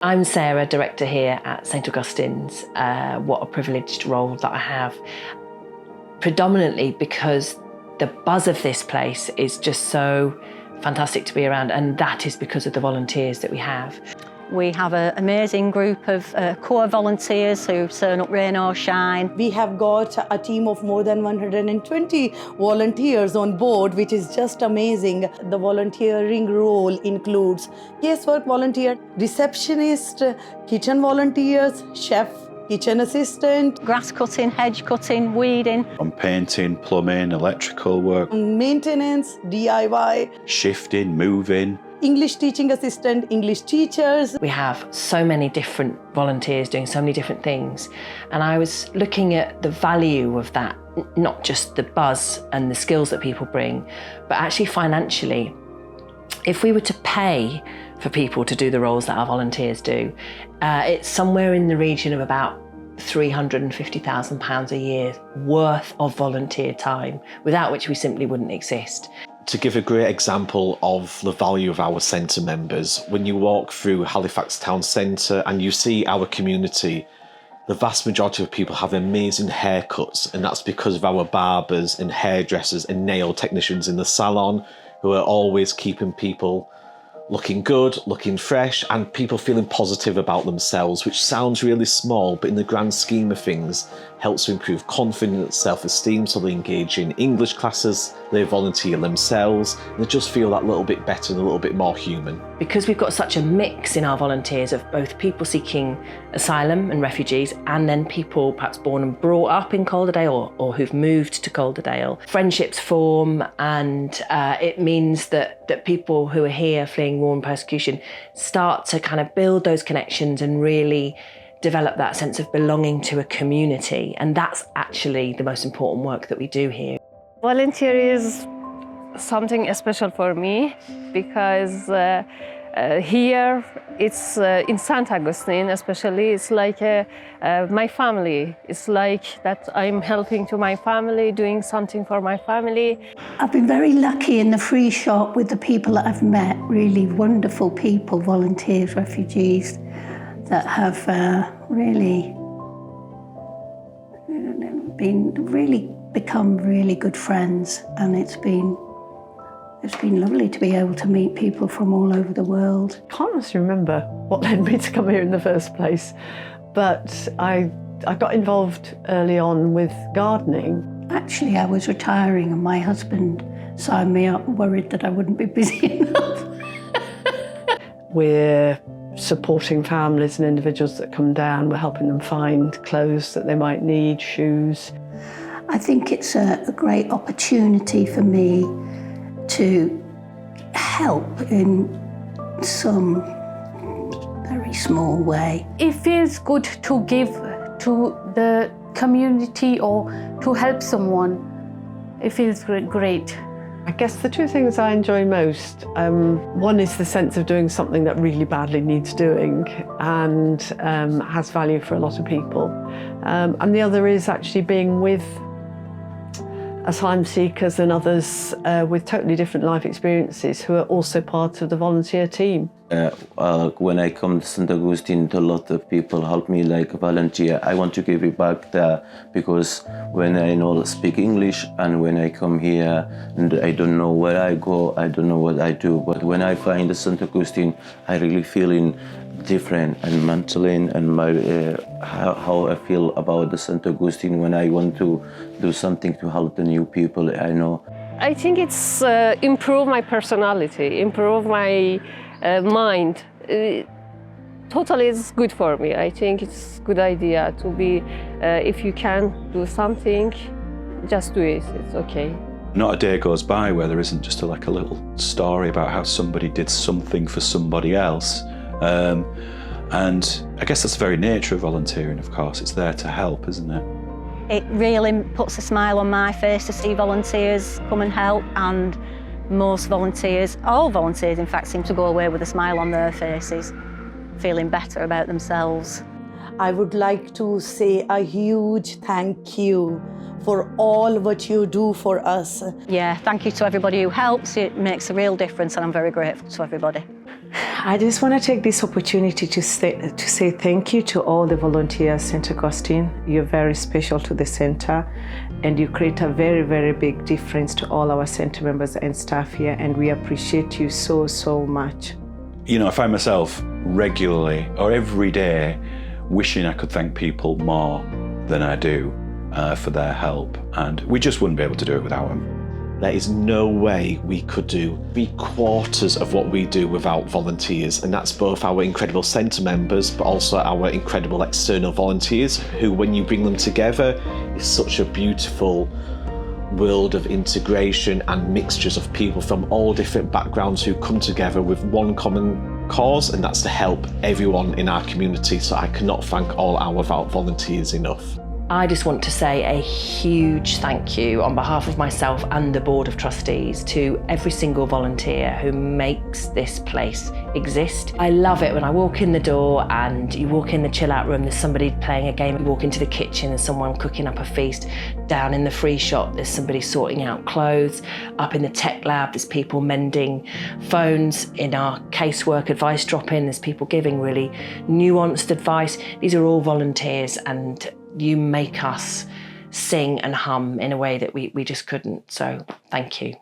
I'm Sarah, director here at St Augustine's. What a privileged role that I have, predominantly because the buzz of this place is just so fantastic to be around, and that is because of the volunteers that we have. We have an amazing group of core volunteers who turn up rain or shine. We have got a team of more than 120 volunteers on board, which is just amazing. The volunteering role includes casework volunteer, receptionist, kitchen volunteers, chef, kitchen assistant, Grass cutting, hedge cutting, weeding. On painting, plumbing, electrical work, maintenance, DIY, shifting, moving. English teaching assistant, English teachers. We have so many different volunteers doing so many different things, and I was looking at the value of that, not just the buzz and the skills that people bring, but actually financially. If we were to pay for people to do the roles that our volunteers do, it's somewhere in the region of about £350,000 a year worth of volunteer time, without which we simply wouldn't exist. To give a great example of the value of our centre members, when you walk through Halifax Town Centre and you see our community, the vast majority of people have amazing haircuts, and that's because of our barbers and hairdressers and nail technicians in the salon who are always keeping people looking good, looking fresh, and people feeling positive about themselves, which sounds really small, but in the grand scheme of things, helps to improve confidence, self-esteem, so they engage in English classes, they volunteer themselves, and they just feel that little bit better and a little bit more human. Because we've got such a mix in our volunteers of both people seeking asylum and refugees, and then people perhaps born and brought up in Calderdale or who've moved to Calderdale, friendships form, and it means that people who are here fleeing war and persecution start to kind of build those connections and really develop that sense of belonging to a community. And that's actually the most important work that we do here. Volunteer is something special for me because here it's in St Augustine especially, it's like my family. It's like that I'm helping to my family, doing something for my family. I've been very lucky in the free shop with the people that I've met, really wonderful people, volunteers, refugees, that have become really good friends, and it's been lovely to be able to meet people from all over the world. I can't honestly remember what led me to come here in the first place, but I got involved early on with gardening. Actually, I was retiring and my husband signed me up, worried that I wouldn't be busy enough. We're supporting families and individuals that come down. We're helping them find clothes that they might need, shoes. I think it's a great opportunity for me to help in some very small way. It feels good to give to the community or to help someone. It feels great. I guess the two things I enjoy most, one is the sense of doing something that really badly needs doing and has value for a lot of people. And the other is actually being with asylum seekers and others with totally different life experiences who are also part of the volunteer team. When I come to St Augustine, a lot of people help me like volunteer. I want to give it back there because when I don't speak English and when I come here and I don't know where I go, I don't know what I do. But when I find St Augustine, I really feeling different and mentally and my how I feel about the St Augustine when I want to do something to help the new people I know. I think it's improve my personality, improve my mind. Totally it's good for me. I think it's a good idea to be, if you can do something, just do it, it's okay. Not a day goes by where there isn't just a little story about how somebody did something for somebody else. And I guess that's the very nature of volunteering, of course. It's there to help, isn't it? It really puts a smile on my face to see volunteers come and help, and most volunteers, all volunteers in fact, seem to go away with a smile on their faces, feeling better about themselves. I would like to say a huge thank you for all what you do for us. Yeah, thank you to everybody who helps. It makes a real difference and I'm very grateful to everybody. I just want to take this opportunity to say thank you to all the volunteers, St. Augustine. You're very special to the center, and you create a very, very big difference to all our center members and staff here, and we appreciate you so, so much. You know, I find myself regularly or every day wishing I could thank people more than I do for their help, and we just wouldn't be able to do it without them. There is no way we could do 3/4 of what we do without volunteers, and that's both our incredible centre members but also our incredible external volunteers who, when you bring them together, is such a beautiful world of integration and mixtures of people from all different backgrounds who come together with one common cause, and that's to help everyone in our community. So I cannot thank all our volunteers enough. I just want to say a huge thank you on behalf of myself and the Board of Trustees to every single volunteer who makes this place exist. I love it when I walk in the door and you walk in the chill out room, there's somebody playing a game. You walk into the kitchen, there's someone cooking up a feast. Down in the free shop, there's somebody sorting out clothes. Up in the tech lab, there's people mending phones. In our casework advice drop-in, there's people giving really nuanced advice. These are all volunteers, and you make us sing and hum in a way that we just couldn't. So thank you.